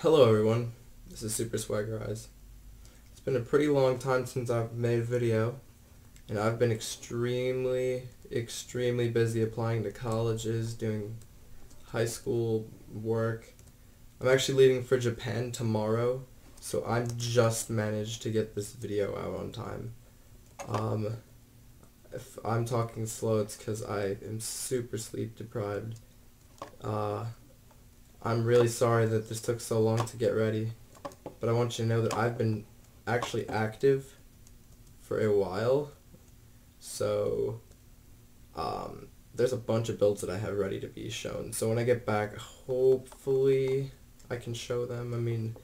Hello everyone, this is Superswaggerize. It's been a pretty long time since I've made a video, and I've been extremely busy applying to colleges, doing high school work. I'm actually leaving for Japan tomorrow, so I just managed to get this video out on time. If I'm talking slow, it's because I am super sleep deprived. I'm really sorry that this took so long to get ready, but I want you to know that I've been actually active for a while, so there's a bunch of builds that I have ready to be shown. So when I get back, hopefully I can show them. I mean,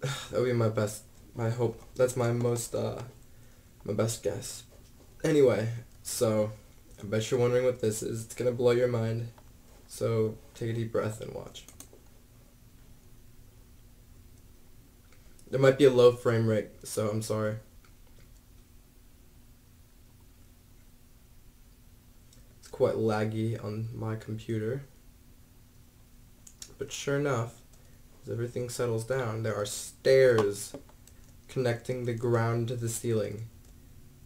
that would be my best, my hope, that's my most, my best guess. Anyway, so I bet you're wondering what this is. It's gonna blow your mind. So take a deep breath and watch. There might be a low frame rate, so I'm sorry. It's quite laggy on my computer. But sure enough, as everything settles down, there are stairs connecting the ground to the ceiling.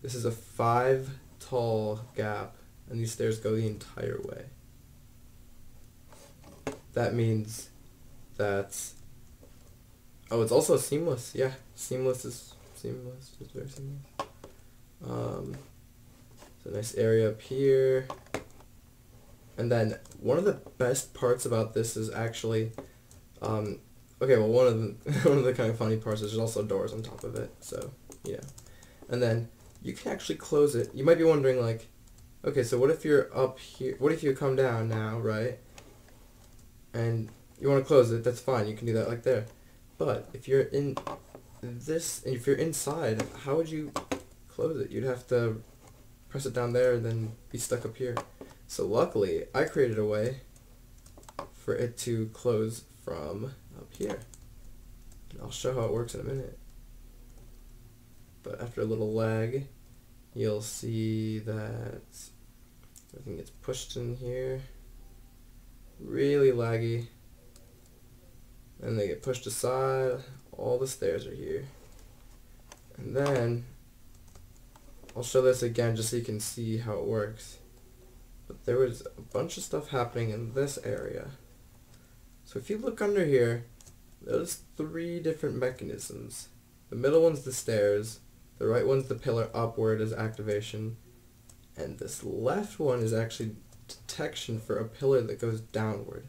This is a 5 tall gap, and these stairs go the entire way. That means that, oh, it's also seamless. Yeah, seamless is very seamless. It's a nice area up here. And then one of the best parts about this is actually, okay, well, one of the kind of funny parts is there's also doors on top of it. So yeah, and then you can actually close it. You might be wondering, like, okay, so what if you're up here? What if you come down now, right? And you want to close it, that's fine, you can do that like there. But if you're in this, if you're inside, how would you close it? You'd have to press it down there and then be stuck up here. So luckily, I created a way for it to close from up here. And I'll show how it works in a minute. But after a little lag, you'll see that everything gets pushed in here. Really laggy, and they get pushed aside. All the stairs are here, and then I'll show this again just so you can see how it works. But there was a bunch of stuff happening in this area. So if you look under here, there's 3 different mechanisms. The middle one's the stairs, the right one's the pillar upward as activation, and this left one is actually detection for a pillar that goes downward,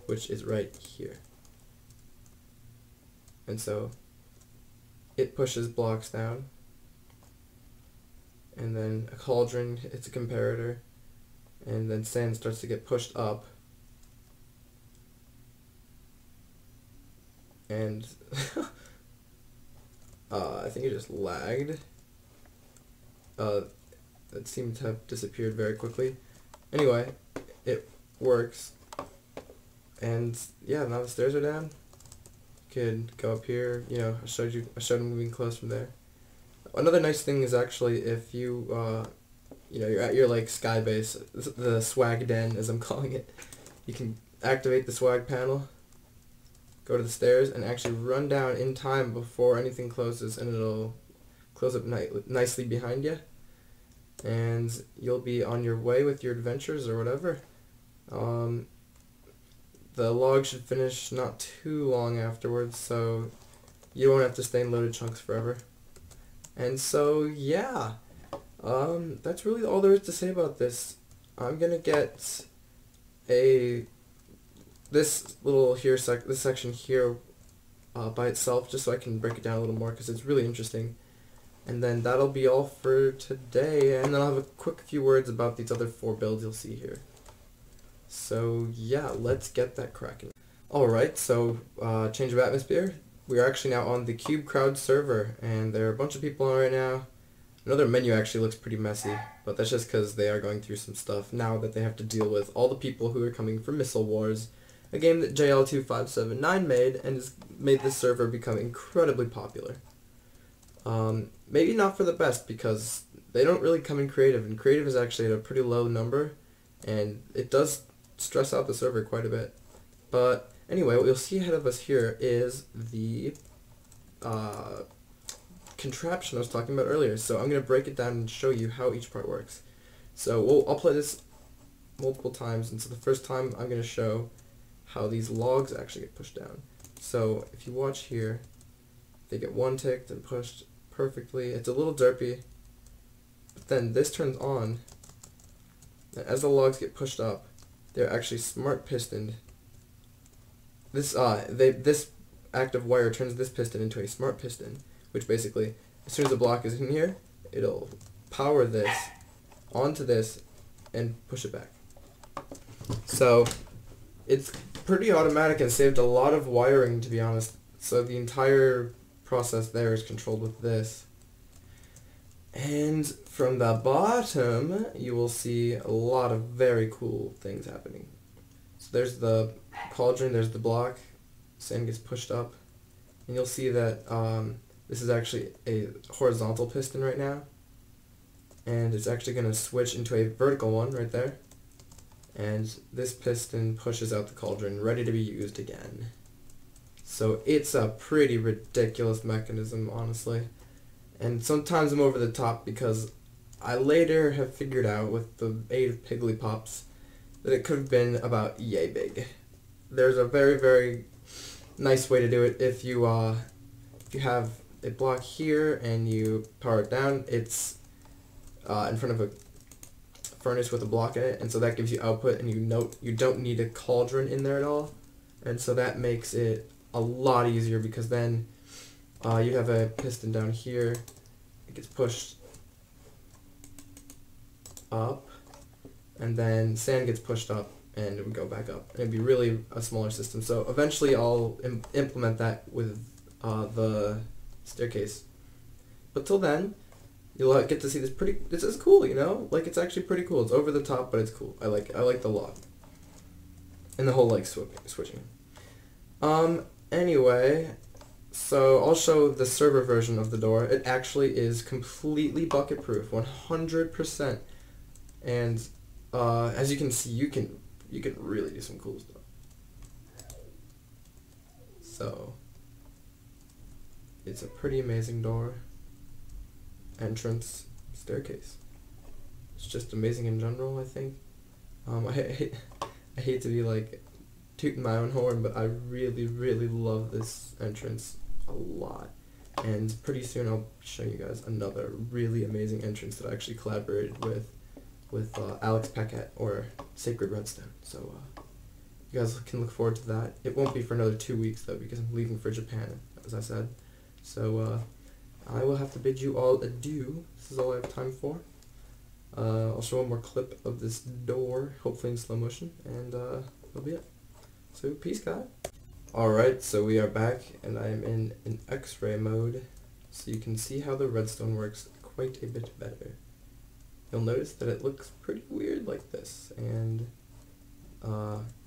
which is right here. And so it pushes blocks down, and then a cauldron hits a comparator, and then sand starts to get pushed up, and I think it just lagged. It seemed to have disappeared very quickly. Anyway, it works, and yeah, now the stairs are down. You could go up here. You know, I showed them moving close from there. Another nice thing is actually if you, you know, you're at your like sky base, the swag den as I'm calling it. You can activate the swag panel, go to the stairs, and actually run down in time before anything closes, and it'll close up nicely behind you. And you'll be on your way with your adventures or whatever. The log should finish not too long afterwards, so you won't have to stay in loaded chunks forever. And so yeah, that's really all there is to say about this. I'm gonna get this section here by itself, just so I can break it down a little more, because it's really interesting. And then that'll be all for today, and then I'll have a quick few words about these other 4 builds you'll see here. So yeah, let's get that cracking. Alright, so change of atmosphere. We are actually now on the Cube Crowd server, and there are a bunch of people on right now. Another menu actually looks pretty messy, but that's just because they are going through some stuff now that they have to deal with all the people who are coming from Missile Wars, a game that JL2579 made, and has made this server become incredibly popular. Maybe not for the best, because they don't really come in creative, and creative is actually at a pretty low number, and it does stress out the server quite a bit. But Anyway, what you'll see ahead of us here is the contraption I was talking about earlier. So I'm going to break it down and show you how each part works. So I'll play this multiple times, and so the first time I'm going to show how these logs actually get pushed down. So if you watch here, they get one ticked and pushed perfectly. It's a little derpy, but then this turns on, and as the logs get pushed up, they're actually smart pistoned. This active wire turns this piston into a smart piston, which basically, as soon as the block is in here, it'll power this onto this and push it back. So it's pretty automatic and saved a lot of wiring, to be honest. So the entire process there is controlled with this. And from the bottom, you will see a lot of very cool things happening. So there's the cauldron, there's the block, sand gets pushed up, and you'll see that this is actually a horizontal piston right now, and it's actually going to switch into a vertical one right there, and this piston pushes out the cauldron, ready to be used again. So it's a pretty ridiculous mechanism, honestly, and sometimes I'm over the top because I later have figured out, with the aid of Pigglypops, that it could have been about yay big. There's a very, very nice way to do it. If you have a block here and you power it down, it's in front of a furnace with a block in it, and so that gives you output, and you don't need a cauldron in there at all, and so that makes it a lot easier, because then you'd have a piston down here, it gets pushed up, and then sand gets pushed up, and it would go back up. It'd be really a smaller system. So eventually I'll implement that with the staircase. But till then, you'll get to see this this is cool, you know? Like, it's actually pretty cool. It's over the top, but it's cool. I like the log. And the whole, like, switching. Anyway, so I'll show the server version of the door. It actually is completely bucket proof, 100%. And as you can see, you can really do some cool stuff. So it's a pretty amazing door, entrance, staircase. It's just amazing in general, I think. I hate to be like tooting my own horn, but I really, really love this entrance a lot. And pretty soon I'll show you guys another really amazing entrance that I actually collaborated with Alex Paquette, or Sacred Redstone. So you guys can look forward to that. It won't be for another 2 weeks though, because I'm leaving for Japan, as I said. So I will have to bid you all adieu. This is all I have time for. I'll show one more clip of this door, hopefully in slow motion, and that'll be it. So peace, guys. Alright, so we are back, and I am in an X-ray mode, so you can see how the redstone works quite a bit better. You'll notice that it looks pretty weird like this, and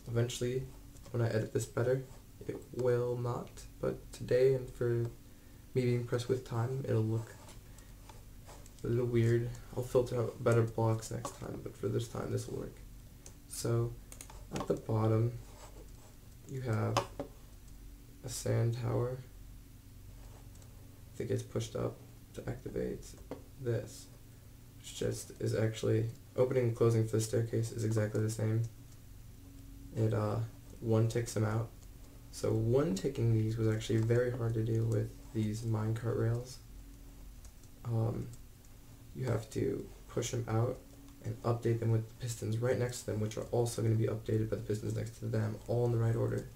eventually, when I edit this better, it will not, but today, and for me being pressed with time, it'll look a little weird. I'll filter out better blocks next time, but for this time, this will work. So, at the bottom, you have a sand tower that gets pushed up to activate this, which just is actually opening and closing for the staircase is exactly the same. It one ticks them out. So one ticking these was actually very hard to do with these minecart rails. You have to push them out and update them with the pistons right next to them, which are also going to be updated by the pistons next to them, all in the right order,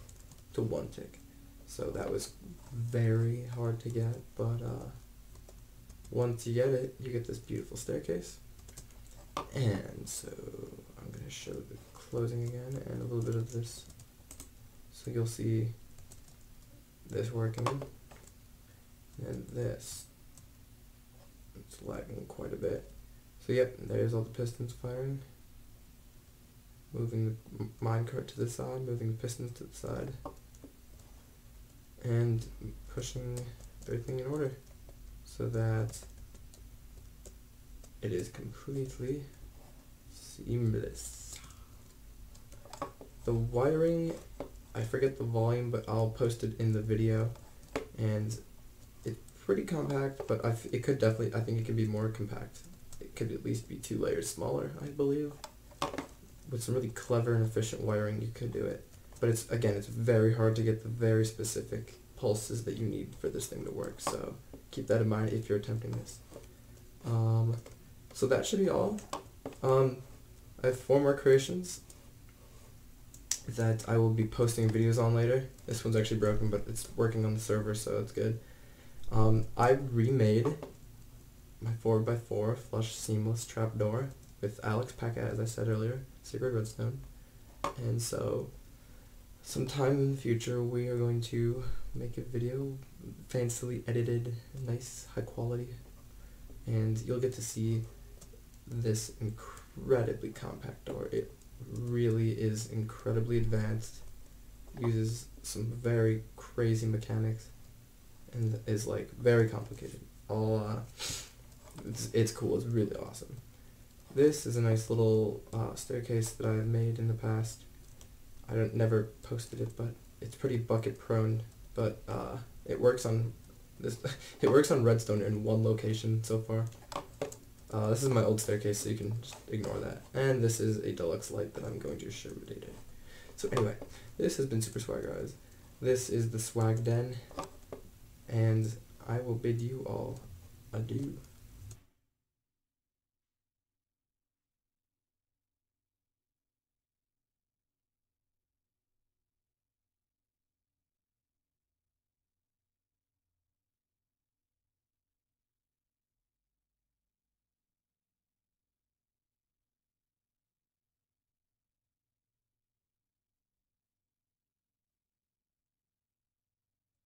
to one tick. So that was very hard to get, but once you get it, you get this beautiful staircase. And so I'm going to show the closing again and a little bit of this. So you'll see this working, and this. It's lagging quite a bit. So yep, there's all the pistons firing. Moving the minecart to the side, moving the pistons to the side, and pushing everything in order so that it is completely seamless. The wiring I forget the volume, but I'll post it in the video, and it's pretty compact, but it could definitely, I think it could be more compact. It could at least be 2 layers smaller, I believe. With some really clever and efficient wiring, you could do it. But it's very hard to get the very specific pulses that you need for this thing to work, so keep that in mind if you're attempting this. So that should be all. I have 4 more creations that I will be posting videos on later. This one's actually broken, but it's working on the server, so it's good. I remade my 4x4 flush seamless trapdoor with Alex Packet, as I said earlier, Secret Redstone. And so, sometime in the future, we are going to make a video, fancily edited, nice, high quality, and you'll get to see this incredibly compact door. It really is incredibly advanced, uses some very crazy mechanics, and is like very complicated. It's cool. It's really awesome. This is a nice little staircase that I've made in the past. I never posted it, but it's pretty bucket prone. But it works on this. It works on redstone in 1 location so far. This is my old staircase, so you can just ignore that. And this is a deluxe light that I'm going to show you later. So anyway, this has been Superswaggerize. This is the Swag Den, and I will bid you all adieu.